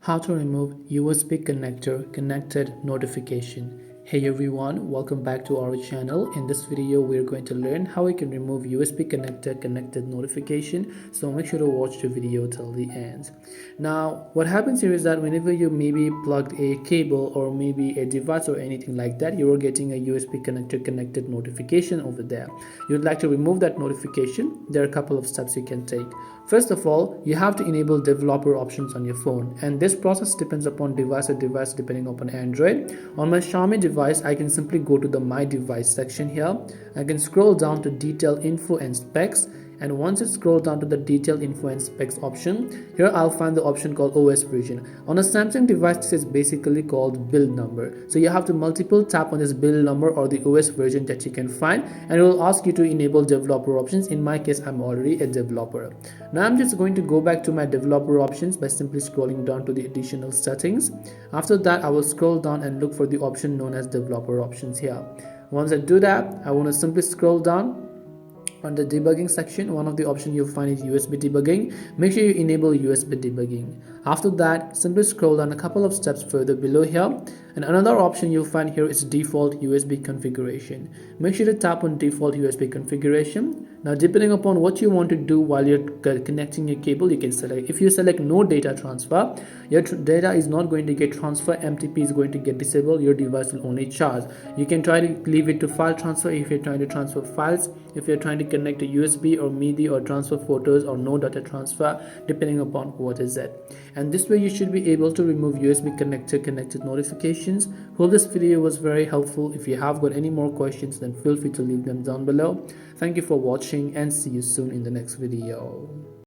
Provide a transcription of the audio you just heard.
How to remove USB connector connected notification. Hey everyone, welcome back to our channel. In this video we're going to learn how we can remove USB connector connected notification, so make sure to watch the video till the end. Now what happens here is that whenever you maybe plugged a cable or maybe a device or anything like that, you are getting a USB connector connected notification over there. You'd like to remove that notification. There are a couple of steps you can take. First of all, you have to enable developer options on your phone, and this process depends upon device to device depending upon Android. On my Xiaomi device, I can simply go to the My Device section here. I can scroll down to Detail Info and Specs, and once you scroll down to the Detail Info and Specs option, here I'll find the option called OS version. On a Samsung device, this is basically called build number. So you have to multiple tap on this build number or the OS version that you can find, and it will ask you to enable developer options. In my case, I'm already a developer. Now I'm just going to go back to my developer options by simply scrolling down to the additional settings. After that, I will scroll down and look for the option known as developer options here. Once I do that, I want to simply scroll down. On the debugging section, one of the options you'll find is USB debugging. Make sure you enable USB debugging. After that, simply scroll down a couple of steps further below here, and another option you'll find here is default USB configuration. Make sure to tap on default USB configuration. Now depending upon what you want to do while you're connecting your cable, you can select. If you select no data transfer, your data is not going to get transferred. MTP is going to get disabled. Your device will only charge. You can try to leave it to file transfer if you're trying to transfer files. If you're trying to connect to USB or MIDI or transfer photos or no data transfer, depending upon what is it. And this way you should be able to remove USB connector connected notifications. Hope this video was very helpful. If you have got any more questions, then feel free to leave them down below. Thank you for watching and see you soon in the next video.